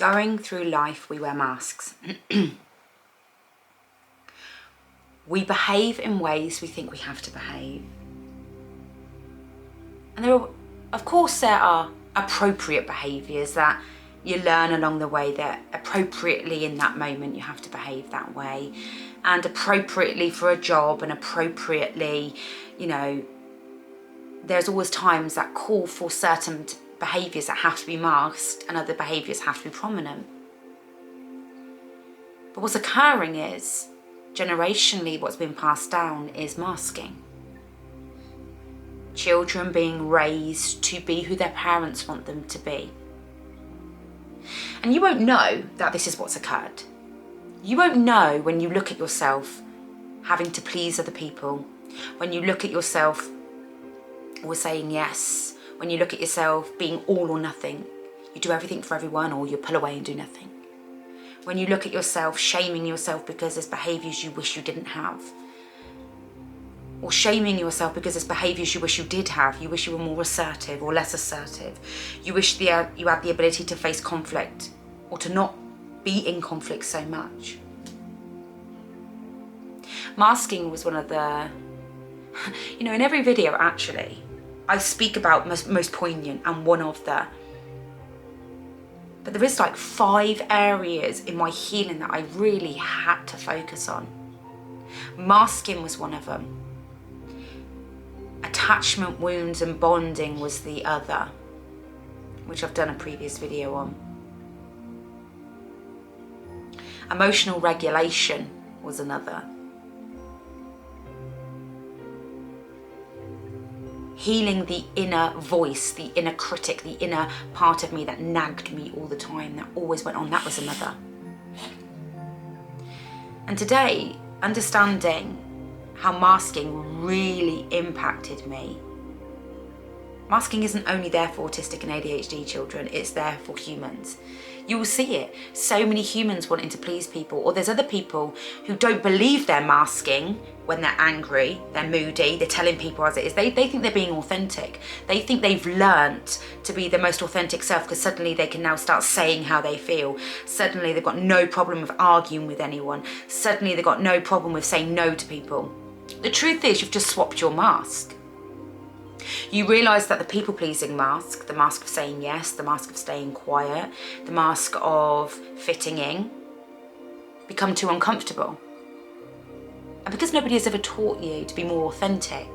Going through life, we wear masks. We behave in ways we think we have to behave. And of course, there are appropriate behaviours that you learn along the way, that appropriately in that moment you have to behave that way. And appropriately for a job, and appropriately, there's always times that call for certain behaviours that have to be masked and other behaviours have to be prominent. But what's occurring is, generationally, what's been passed down is masking. Children being raised to be who their parents want them to be. And you won't know that this is what's occurred. You won't know when you look at yourself having to please other people, when you look at yourself always saying yes, when you look at yourself being all or nothing. You do everything for everyone, or you pull away and do nothing. When you look at yourself shaming yourself because there's behaviours you wish you didn't have, or shaming yourself because there's behaviours you wish you did have. You wish you were more assertive or less assertive. You wish you had the ability to face conflict, or to not be in conflict so much. Masking was one of the, in every video actually, I speak about most poignant and one of the, but there is like 5 areas in my healing that I really had to focus on. Masking was one of them. Attachment wounds and bonding was the other, which I've done a previous video on. Emotional regulation was another. Healing the inner voice, the inner critic, the inner part of me that nagged me all the time, that always went on, that was another. And today, understanding how masking really impacted me. Masking isn't only there for autistic and ADHD children, it's there for humans. You will see it. So many humans wanting to please people, or there's other people who don't believe they're masking when they're angry, they're moody, they're telling people as it is. They think they're being authentic. They think they've learnt to be the most authentic self because suddenly they can now start saying how they feel. Suddenly they've got no problem with arguing with anyone. Suddenly they've got no problem with saying no to people. The truth is, you've just swapped your mask. You realise that the people-pleasing mask, the mask of saying yes, the mask of staying quiet, the mask of fitting in, become too uncomfortable. And because nobody has ever taught you to be more authentic,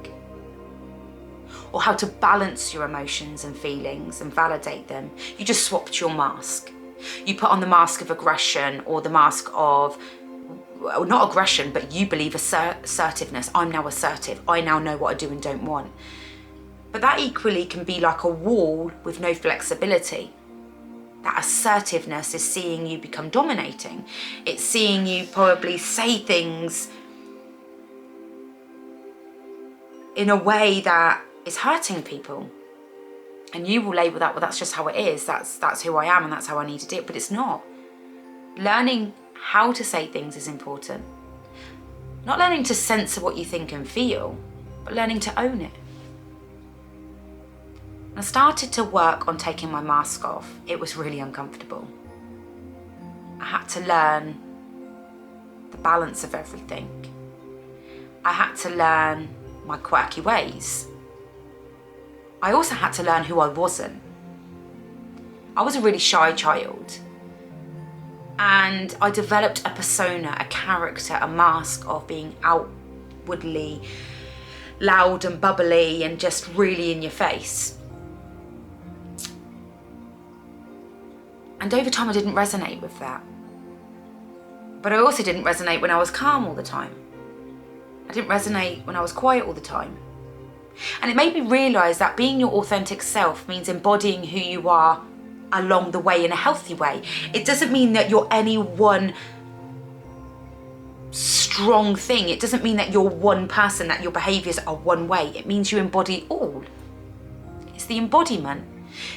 or how to balance your emotions and feelings and validate them, you just swapped your mask. You put on the mask of aggression, or the mask of, well, not aggression, but you believe assertiveness. I'm now assertive. I now know what I do and don't want. But that equally can be like a wall with no flexibility. That assertiveness is seeing you become dominating. It's seeing you probably say things in a way that is hurting people. And you will label that, well, that's just how it is. That's who I am and that's how I need to do it. But it's not. Learning how to say things is important. Not learning to censor what you think and feel, but learning to own it. I started to work on taking my mask off. It was really uncomfortable. I had to learn the balance of everything. I had to learn my quirky ways. I also had to learn who I wasn't. I was a really shy child. And I developed a persona, a character, a mask of being outwardly loud and bubbly and just really in your face. And over time I didn't resonate with that. But I also didn't resonate when I was calm all the time. I didn't resonate when I was quiet all the time. And it made me realise that being your authentic self means embodying who you are along the way in a healthy way. It doesn't mean that you're any one strong thing. It doesn't mean that you're one person, that your behaviours are one way. It means you embody all. It's the embodiment.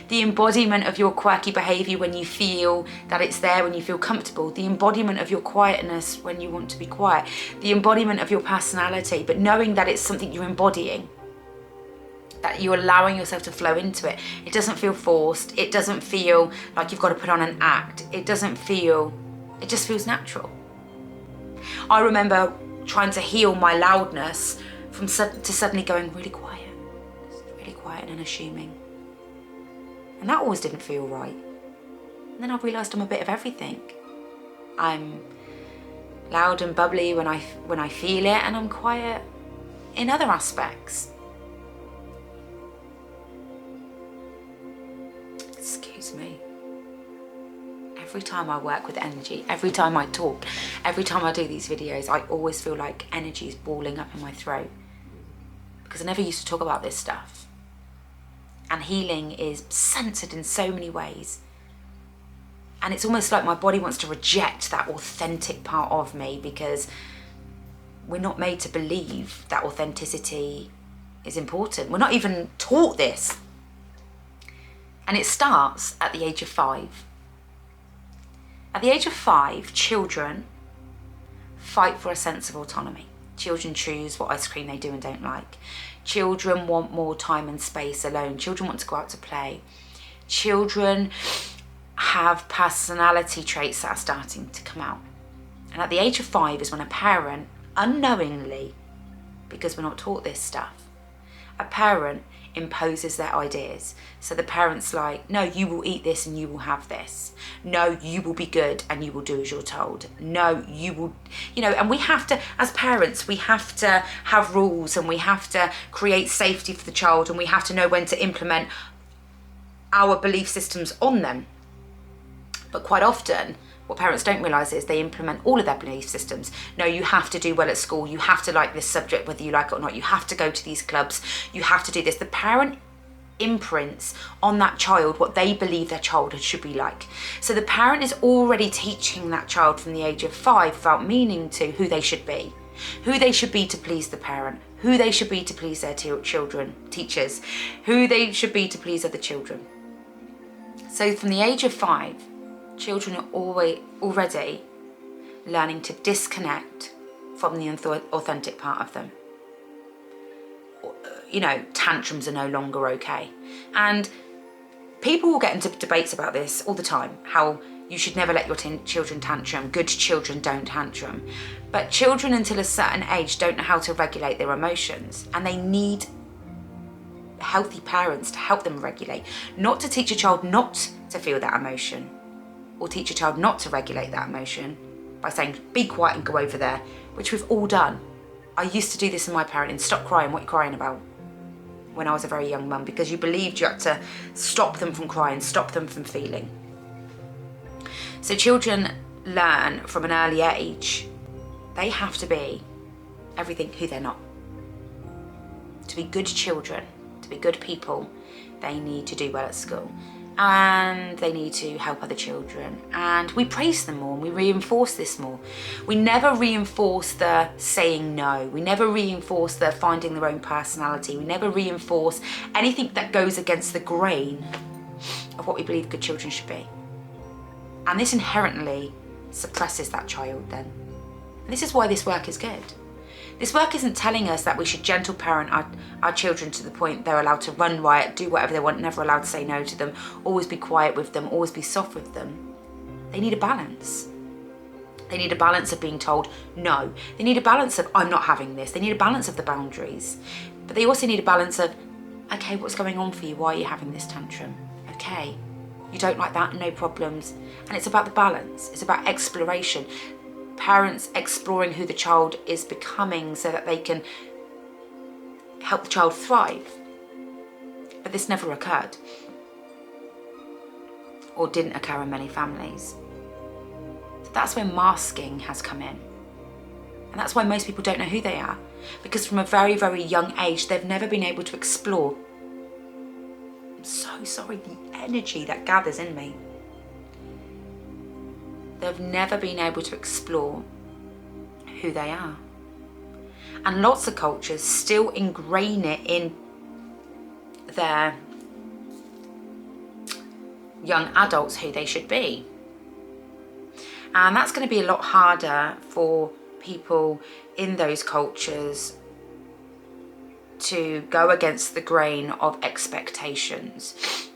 The embodiment of your quirky behaviour when you feel that it's there, when you feel comfortable. The embodiment of your quietness when you want to be quiet. The embodiment of your personality, but knowing that it's something you're embodying. that you're allowing yourself to flow into it. It doesn't feel forced. It doesn't feel like you've got to put on an act. It just feels natural. I remember trying to heal my loudness to suddenly going really quiet and unassuming. And that always didn't feel right. And then I realised I'm a bit of everything. I'm loud and bubbly when I feel it, and I'm quiet in other aspects. Excuse me. Every time I work with energy, every time I talk, every time I do these videos, I always feel like energy is balling up in my throat, because I never used to talk about this stuff. And healing is censored in so many ways. And it's almost like my body wants to reject that authentic part of me, because we're not made to believe that authenticity is important. We're not even taught this. And it starts at the age of 5. At the age of 5, children fight for a sense of autonomy. Children choose what ice cream they do and don't like. Children want more time and space alone. Children want to go out to play. Children have personality traits that are starting to come out. And at the age of 5 is when a parent, unknowingly, because we're not taught this stuff, a parent imposes their ideas. So the parent's like, no, you will eat this and you will have this. No, you will be good and you will do as you're told. No, you will, and we have to, as parents, we have to have rules, and we have to create safety for the child, and we have to know when to implement our belief systems on them. But quite often, what parents don't realise is they implement all of their belief systems. No, you have to do well at school. You have to like this subject, whether you like it or not. You have to go to these clubs. You have to do this. The parent imprints on that child what they believe their childhood should be like. So the parent is already teaching that child from the age of 5 without meaning to who they should be. Who they should be to please the parent. Who they should be to please their teachers. Who they should be to please other children. So from the age of 5, children are already learning to disconnect from the authentic part of them. Tantrums are no longer okay. And people will get into debates about this all the time, how you should never let your children tantrum. Good children don't tantrum. But children until a certain age don't know how to regulate their emotions, and they need healthy parents to help them regulate, not to teach a child not to feel that emotion, or teach a child not to regulate that emotion by saying, be quiet and go over there, which we've all done. I used to do this in my parenting. Stop crying, what are you crying about? When I was a very young mum, because you believed you had to stop them from crying, stop them from feeling. So children learn from an early age, they have to be everything who they're not. To be good children, to be good people, they need to do well at school. And they need to help other children, and we praise them more and we reinforce this more. We never reinforce the saying no. We never reinforce the finding their own personality. We never reinforce anything that goes against the grain of what we believe good children should be. And this inherently suppresses that child then. And this is why this work is good. This work isn't telling us that we should gentle parent our children to the point they're allowed to run riot, do whatever they want, never allowed to say no to them, always be quiet with them, always be soft with them. They need a balance. They need a balance of being told no. They need a balance of, I'm not having this. They need a balance of the boundaries. But they also need a balance of, okay, what's going on for you? Why are you having this tantrum? Okay, you don't like that, no problems. And it's about the balance. It's about exploration. Parents exploring who the child is becoming so that they can help the child thrive. But this never occurred, or didn't occur in many families. So that's when masking has come in. And that's why most people don't know who they are, because from a very, very young age, they've never been able to explore. I'm so sorry, the energy that gathers in me. They've never been able to explore who they are. And lots of cultures still ingrain it in their young adults who they should be. And that's going to be a lot harder for people in those cultures to go against the grain of expectations.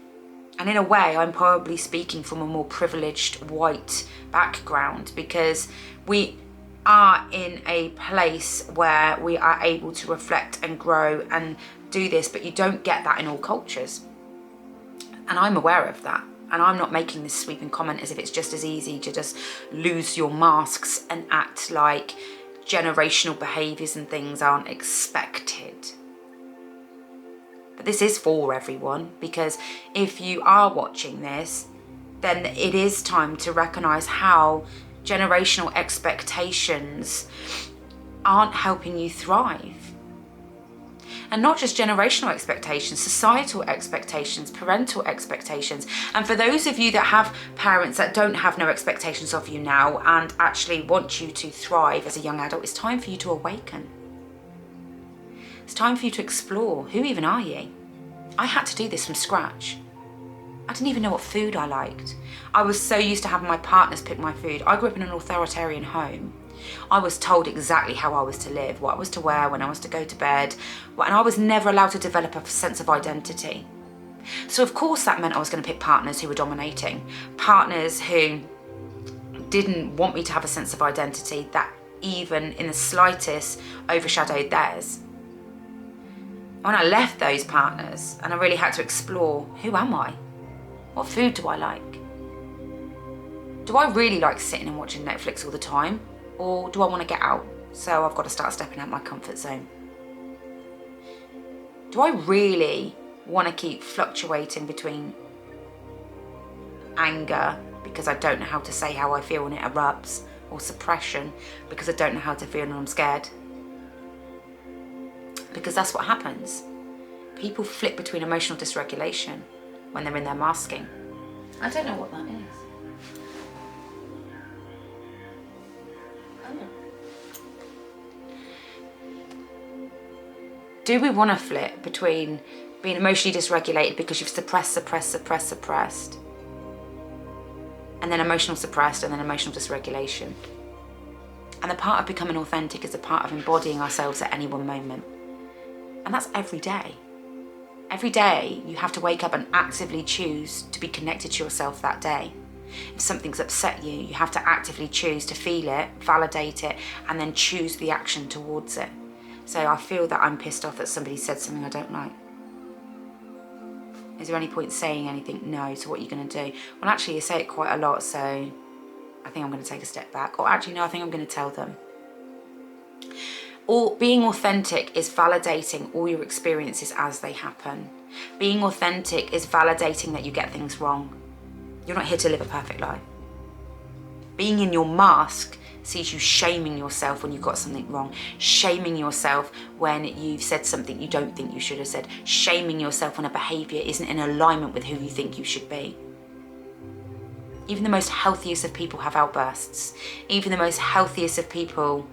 And in a way, I'm probably speaking from a more privileged white background, because we are in a place where we are able to reflect and grow and do this, but you don't get that in all cultures. And I'm aware of that. And I'm not making this sweeping comment as if it's just as easy to just lose your masks and act like generational behaviours and things aren't expected. But this is for everyone, because if you are watching this, then it is time to recognise how generational expectations aren't helping you thrive. And not just generational expectations, societal expectations, parental expectations. And for those of you that have parents that don't have no expectations of you now and actually want you to thrive as a young adult, it's time for you to awaken. It's time for you to explore. Who even are you? I had to do this from scratch. I didn't even know what food I liked. I was so used to having my partners pick my food. I grew up in an authoritarian home. I was told exactly how I was to live, what I was to wear, when I was to go to bed, and I was never allowed to develop a sense of identity. So of course that meant I was going to pick partners who were dominating, partners who didn't want me to have a sense of identity that even in the slightest overshadowed theirs. When I left those partners and I really had to explore, who am I? What food do I like? Do I really like sitting and watching Netflix all the time? Or do I want to get out? So I've got to start stepping out my comfort zone. Do I really want to keep fluctuating between anger because I don't know how to say how I feel when it erupts, or suppression because I don't know how to feel and I'm scared? Because that's what happens. People flip between emotional dysregulation when they're in their masking. I don't know what that is. Do we want to flip between being emotionally dysregulated because you've suppressed, and then emotional suppressed, and then emotional dysregulation? And the part of becoming authentic is a part of embodying ourselves at any one moment. And that's every day. Every day you have to wake up and actively choose to be connected to yourself that day. If something's upset you, you have to actively choose to feel it, validate it, and then choose the action towards it. So I feel that I'm pissed off that somebody said something I don't like. Is there any point saying anything? No. So what are you going to do? Well, actually, you say it quite a lot, so I think I'm going to take a step back. Or actually, no, I think I'm going to tell them. Or being authentic is validating all your experiences as they happen. Being authentic is validating that you get things wrong. You're not here to live a perfect life. Being in your mask sees you shaming yourself when you've got something wrong, shaming yourself when you've said something you don't think you should have said, shaming yourself when a behaviour isn't in alignment with who you think you should be. Even the most healthiest of people have outbursts. Even the most healthiest of people,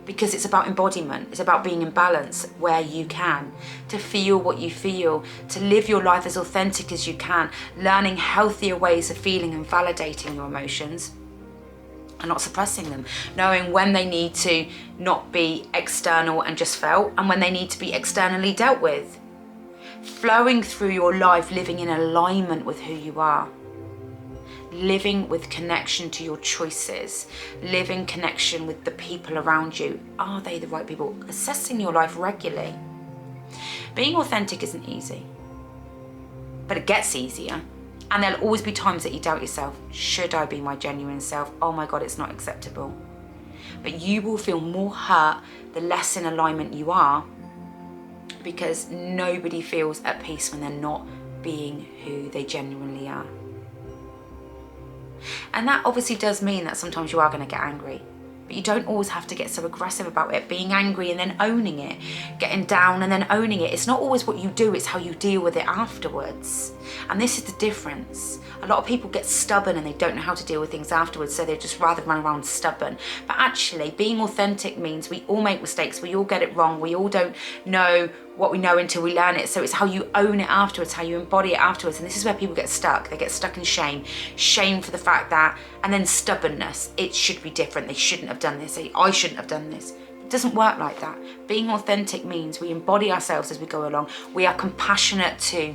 because it's about embodiment, it's about being in balance where you can, to feel what you feel, to live your life as authentic as you can, learning healthier ways of feeling and validating your emotions, and not suppressing them, knowing when they need to not be external and just felt, and when they need to be externally dealt with. Flowing through your life, living in alignment with who you are. Living with connection to your choices. Living connection with the people around you. Are they the right people? Assessing your life regularly. Being authentic isn't easy, but it gets easier. And there'll always be times that you doubt yourself. Should I be my genuine self? Oh my God, it's not acceptable. But you will feel more hurt the less in alignment you are, because nobody feels at peace when they're not being who they genuinely are. And that obviously does mean that sometimes you are going to get angry. But you don't always have to get so aggressive about it. Being angry and then owning it. Getting down and then owning it. It's not always what you do, it's how you deal with it afterwards. And this is the difference. A lot of people get stubborn and they don't know how to deal with things afterwards, so they just rather run around stubborn. But actually, being authentic means we all make mistakes, we all get it wrong, we all don't know what we know until we learn it. So it's how you own it afterwards, how you embody it afterwards. And this is where people get stuck. They get stuck in shame. Shame for the fact that, and then stubbornness. It should be different. They shouldn't have done this. I shouldn't have done this. It doesn't work like that. Being authentic means we embody ourselves as we go along. We are compassionate to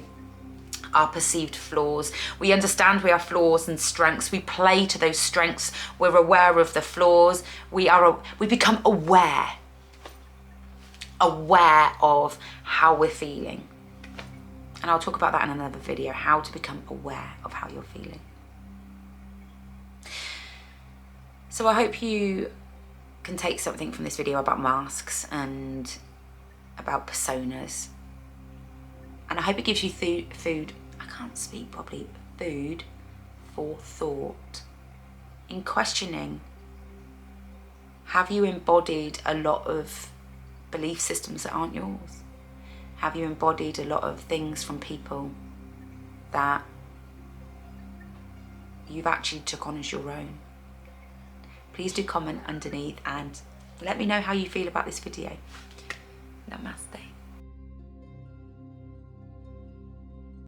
our perceived flaws. We understand we have flaws and strengths. We play to those strengths. We're aware of the flaws. We become aware of how we're feeling. And I'll talk about that in another video, how to become aware of how you're feeling. So I hope you can take something from this video about masks and about personas. And I hope it gives you food for thought in questioning. Have you embodied a lot of belief systems that aren't yours? Have you embodied a lot of things from people that you've actually took on as your own? Please do comment underneath and let me know how you feel about this video. Namaste.